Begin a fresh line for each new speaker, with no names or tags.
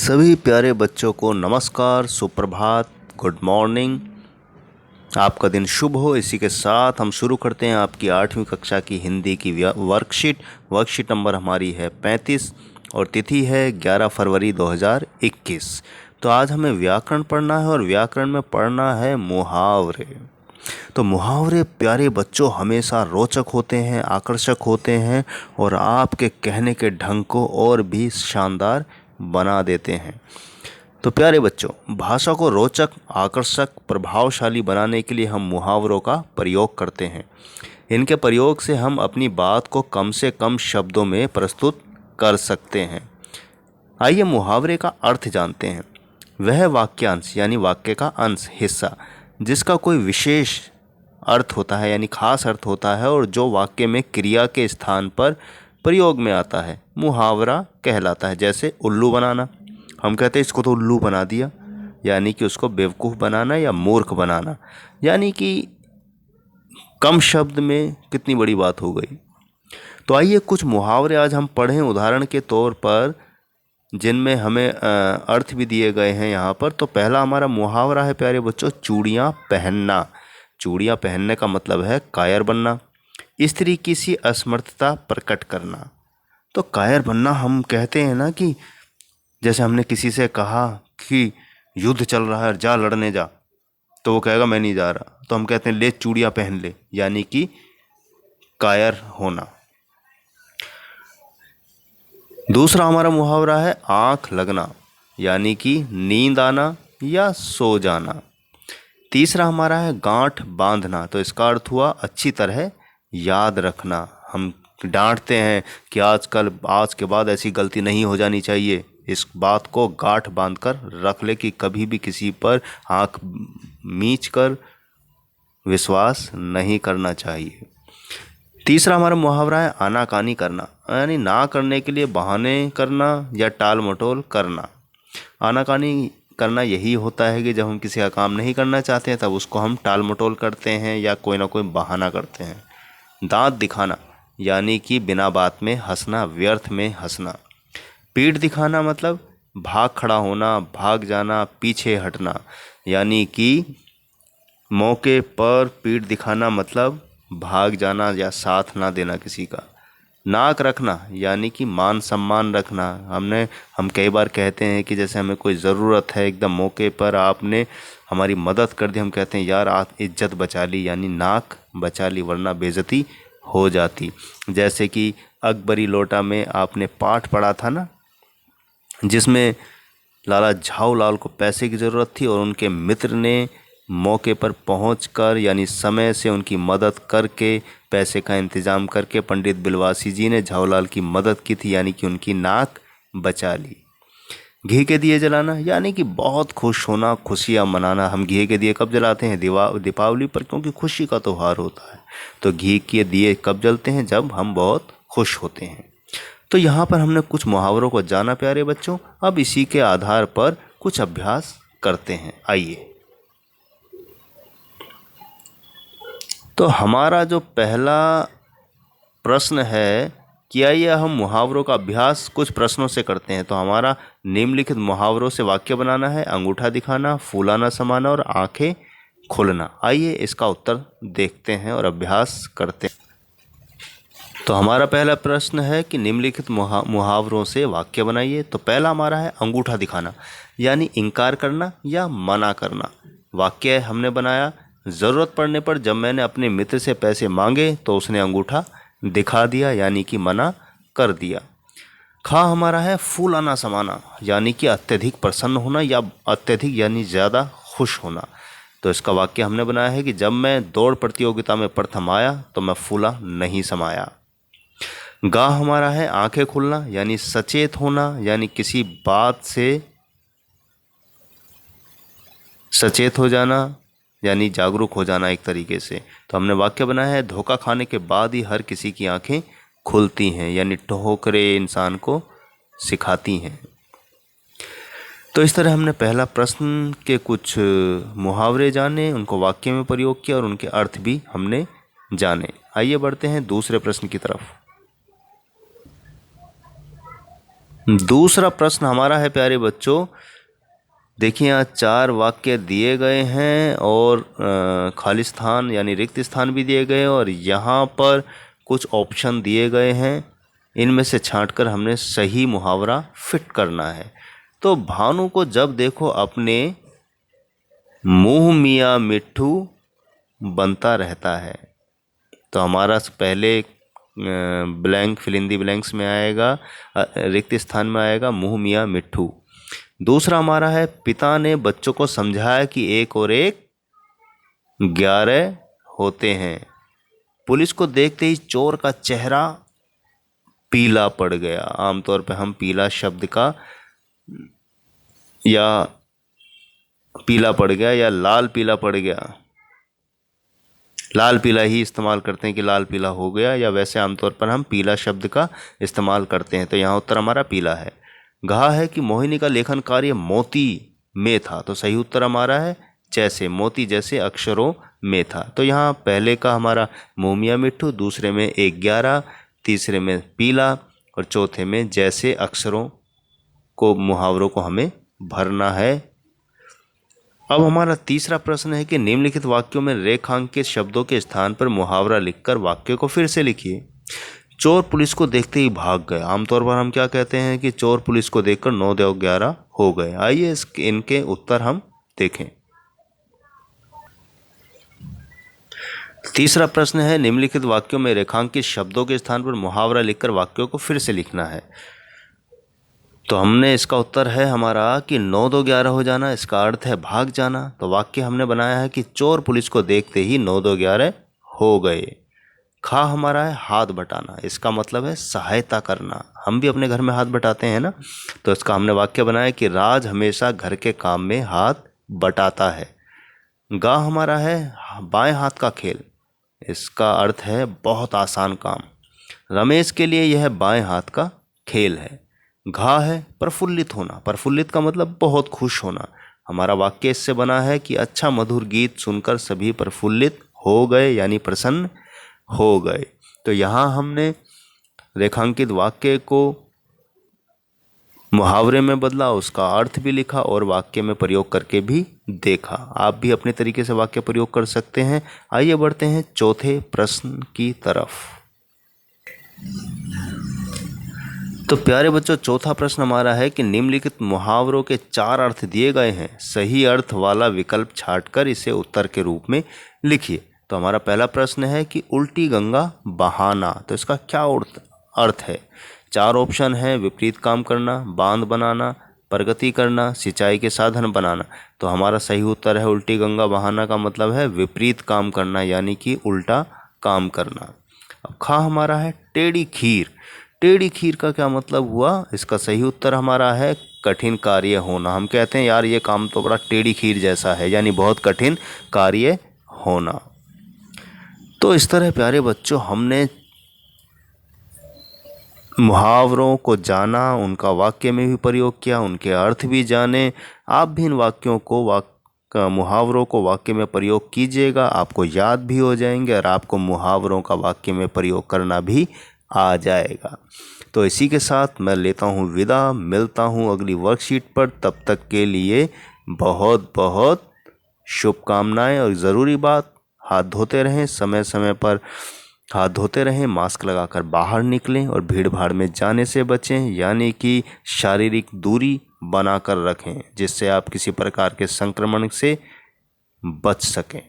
सभी प्यारे बच्चों को नमस्कार, सुप्रभात, गुड मॉर्निंग। आपका दिन शुभ हो। इसी के साथ हम शुरू करते हैं आपकी 8वीं कक्षा की हिंदी की वर्कशीट नंबर हमारी है 35 और तिथि है 11 फरवरी 2021। तो आज हमें व्याकरण पढ़ना है और व्याकरण में पढ़ना है मुहावरे। तो मुहावरे प्यारे बच्चों हमेशा रोचक होते हैं, आकर्षक होते हैं और आपके कहने के ढंग को और भी शानदार बना देते हैं। तो प्यारे बच्चों, भाषा को रोचक, आकर्षक, प्रभावशाली बनाने के लिए हम मुहावरों का प्रयोग करते हैं। इनके प्रयोग से हम अपनी बात को कम से कम शब्दों में प्रस्तुत कर सकते हैं। आइए मुहावरे का अर्थ जानते हैं। वह वाक्यांश यानी वाक्य का अंश, हिस्सा जिसका कोई विशेष अर्थ होता है यानी खास अर्थ होता है और जो वाक्य में क्रिया के स्थान पर प्रयोग में आता है, मुहावरा कहलाता है। जैसे उल्लू बनाना, हम कहते हैं इसको तो उल्लू बना दिया, यानी कि उसको बेवकूफ़ बनाना या मूर्ख बनाना, यानी कि कम शब्द में कितनी बड़ी बात हो गई। तो आइए कुछ मुहावरे आज हम पढ़ें उदाहरण के तौर पर, जिनमें हमें अर्थ भी दिए गए हैं यहाँ पर। तो पहला हमारा मुहावरा है प्यारे बच्चों, चूड़ियाँ पहनना। चूड़ियाँ पहनने का मतलब है कायर बनना, स्त्री की सी असमर्थता प्रकट करना। तो कायर बनना हम कहते हैं ना कि जैसे हमने किसी से कहा कि युद्ध चल रहा है, जा लड़ने जा, तो वो कहेगा मैं नहीं जा रहा, तो हम कहते हैं ले चूड़ियाँ पहन ले, यानी कि कायर होना। दूसरा हमारा मुहावरा है आँख लगना, यानी कि नींद आना या सो जाना। तीसरा हमारा है गांठ बांधना, तो इसका अर्थ हुआ अच्छी तरह याद रखना। हम डांटते हैं कि आज के बाद ऐसी गलती नहीं हो जानी चाहिए, इस बात को गांठ बांधकर रख ले कि कभी भी किसी पर आँख मीच कर विश्वास नहीं करना चाहिए। तीसरा हमारा मुहावरा है आनाकानी करना, यानी ना करने के लिए बहाने करना या टाल मटोल करना। आनाकानी करना यही होता है कि जब हम किसी का काम नहीं करना चाहते हैं तब उसको हम टाल मटोल करते हैं या कोई ना कोई बहाना करते हैं। दांत दिखाना, यानी कि बिना बात में हंसना, व्यर्थ में हंसना। पीठ दिखाना मतलब भाग खड़ा होना, भाग जाना, पीछे हटना, यानी कि मौके पर पीठ दिखाना मतलब भाग जाना या साथ ना देना किसी का। नाक रखना, यानी कि मान सम्मान रखना। हम कई बार कहते हैं कि जैसे हमें कोई ज़रूरत है, एकदम मौके पर आपने हमारी मदद कर दी, हम कहते हैं यार आप इज्जत बचा ली, यानी नाक बचा ली, वरना बेइज्जती हो जाती। जैसे कि अकबरी लोटा में आपने पाठ पढ़ा था ना, जिसमें लाला झाऊलाल को पैसे की ज़रूरत थी और उनके मित्र ने मौके पर पहुंचकर यानी समय से उनकी मदद करके पैसे का इंतज़ाम करके पंडित बिलवासी जी ने झाऊलाल की मदद की थी, यानी कि उनकी नाक बचा ली। घी के दिए जलाना, यानी कि बहुत खुश होना, खुशियाँ मनाना। हम घी के दिए कब जलाते हैं? दीपावली पर, क्योंकि खुशी का त्यौहार होता है। तो घी के दिए कब जलते हैं? जब हम बहुत खुश होते हैं। तो यहाँ पर हमने कुछ मुहावरों को जाना प्यारे बच्चों। अब इसी के आधार पर कुछ अभ्यास करते हैं। आइए, तो हमारा जो पहला प्रश्न है कि आइए हम मुहावरों का अभ्यास कुछ प्रश्नों से करते हैं। तो हमारा निम्नलिखित मुहावरों से वाक्य बनाना है। अंगूठा दिखाना, फूलाना समाना और आंखें खुलना। आइए इसका उत्तर देखते हैं और अभ्यास करते हैं। तो हमारा पहला प्रश्न है कि निम्नलिखित मुहावरों से वाक्य बनाइए। तो पहला हमारा है अंगूठा दिखाना, यानी इनकार करना या मना करना। वाक्य हमने बनाया, ज़रूरत पड़ने पर जब मैंने अपने मित्र से पैसे मांगे तो उसने अंगूठा दिखा दिया, यानी कि मना कर दिया। खा हमारा है फूलाना समाना, यानी कि अत्यधिक प्रसन्न होना या अत्यधिक यानी ज़्यादा खुश होना। तो इसका वाक्य हमने बनाया है कि जब मैं दौड़ प्रतियोगिता में प्रथम आया तो मैं फूला नहीं समाया। गा हमारा है आंखें खुलना, यानी सचेत होना, यानी किसी बात से सचेत हो जाना, यानी जागरूक हो जाना एक तरीके से। तो हमने वाक्य बनाया है धोखा खाने के बाद ही हर किसी की आंखें खुलती हैं, यानी ठोकरें इंसान को सिखाती हैं। तो इस तरह हमने पहला प्रश्न के कुछ मुहावरे जाने, उनको वाक्य में प्रयोग किया और उनके अर्थ भी हमने जाने। आइए बढ़ते हैं दूसरे प्रश्न की तरफ। दूसरा प्रश्न हमारा है प्यारे बच्चों, देखिए यहाँ 4 वाक्य दिए गए हैं और खाली स्थान यानी रिक्त स्थान भी दिए गए हैं और यहाँ पर कुछ ऑप्शन दिए गए हैं। इनमें से छांटकर हमने सही मुहावरा फिट करना है। तो भानु को जब देखो अपने मुंह मियाँ मिट्ठू बनता रहता है, तो हमारा पहले blank fill in the blanks में आएगा, रिक्त स्थान में आएगा मुंह मियाँ मिट्ठू। दूसरा हमारा है, पिता ने बच्चों को समझाया कि 1 और 1 11 होते हैं। पुलिस को देखते ही चोर का चेहरा पीला पड़ गया। आमतौर पर हम पीला शब्द का या पीला पड़ गया या लाल पीला पड़ गया, लाल पीला ही इस्तेमाल करते हैं कि लाल पीला हो गया, या वैसे आमतौर पर हम पीला शब्द का इस्तेमाल करते हैं। तो यहाँ उत्तर हमारा पीला है। कहा है कि मोहिनी का लेखन कार्य मोती में था, तो सही उत्तर हमारा है जैसे, मोती जैसे अक्षरों में था। तो यहाँ पहले का हमारा मुंह मियाँ मिट्ठू, दूसरे में 1 11, तीसरे में पीला और चौथे में जैसे अक्षरों को मुहावरों को हमें भरना है। अब हमारा तीसरा प्रश्न है कि निम्नलिखित वाक्यों में रेखांकित शब्दों के स्थान पर मुहावरा लिखकर वाक्य को फिर से लिखिए। चोर पुलिस को देखते ही भाग गए। आमतौर पर हम क्या कहते हैं कि चोर पुलिस को देखकर 9 2 11 हो गए। आइए इनके उत्तर हम देखें। तीसरा प्रश्न है, निम्नलिखित वाक्यों में रेखांकित शब्दों के स्थान पर मुहावरा लिखकर वाक्यों को फिर से लिखना है। तो हमने इसका उत्तर है हमारा कि 9 2 11 हो जाना, इसका अर्थ है भाग जाना। तो वाक्य हमने बनाया है कि चोर पुलिस को देखते ही 9 2 11 हो गए। खा हमारा है हाथ बटाना, इसका मतलब है सहायता करना। हम भी अपने घर में हाथ बटाते हैं ना, तो इसका हमने वाक्य बनाया कि राज हमेशा घर के काम में हाथ बटाता है। गा हमारा है बाएं हाथ का खेल, इसका अर्थ है बहुत आसान काम। रमेश के लिए यह बाएं हाथ का खेल है। घा है प्रफुल्लित होना, प्रफुल्लित का मतलब बहुत खुश होना। हमारा वाक्य इससे बना है कि अच्छा मधुर गीत सुनकर सभी प्रफुल्लित हो गए यानी प्रसन्न हो गए। तो यहाँ हमने रेखांकित वाक्य को मुहावरे में बदला, उसका अर्थ भी लिखा और वाक्य में प्रयोग करके भी देखा। आप भी अपने तरीके से वाक्य प्रयोग कर सकते हैं। आइए बढ़ते हैं चौथे प्रश्न की तरफ। तो प्यारे बच्चों, चौथा प्रश्न हमारा है कि निम्नलिखित मुहावरों के 4 अर्थ दिए गए हैं, सही अर्थ वाला विकल्प छांटकर इसे उत्तर के रूप में लिखिए। तो हमारा पहला प्रश्न है कि उल्टी गंगा बहाना, तो इसका क्या अर्थ है? 4 ऑप्शन है, विपरीत काम करना, बांध बनाना, प्रगति करना, सिंचाई के साधन बनाना। तो हमारा सही उत्तर है उल्टी गंगा बहाना का मतलब है विपरीत काम करना यानी कि उल्टा काम करना। अब खा हमारा है टेढ़ी खीर, टेढ़ी खीर का क्या मतलब हुआ? इसका सही उत्तर हमारा है कठिन कार्य होना। हम कहते हैं यार ये काम तो बड़ा टेढ़ी खीर जैसा है, यानी बहुत कठिन कार्य होना। तो इस तरह प्यारे बच्चों हमने मुहावरों को जाना, उनका वाक्य में भी प्रयोग किया, उनके अर्थ भी जाने। आप भी इन वाक्यों को मुहावरों को वाक्य में प्रयोग कीजिएगा, आपको याद भी हो जाएंगे और आपको मुहावरों का वाक्य में प्रयोग करना भी आ जाएगा। तो इसी के साथ मैं लेता हूँ विदा, मिलता हूँ अगली वर्कशीट पर। तब तक के लिए बहुत बहुत शुभकामनाएं और ज़रूरी बात, हाथ धोते रहें, समय समय पर हाथ धोते रहें, मास्क लगाकर बाहर निकलें और भीड़ भाड़ में जाने से बचें, यानी कि शारीरिक दूरी बनाकर रखें जिससे आप किसी प्रकार के संक्रमण से बच सकें।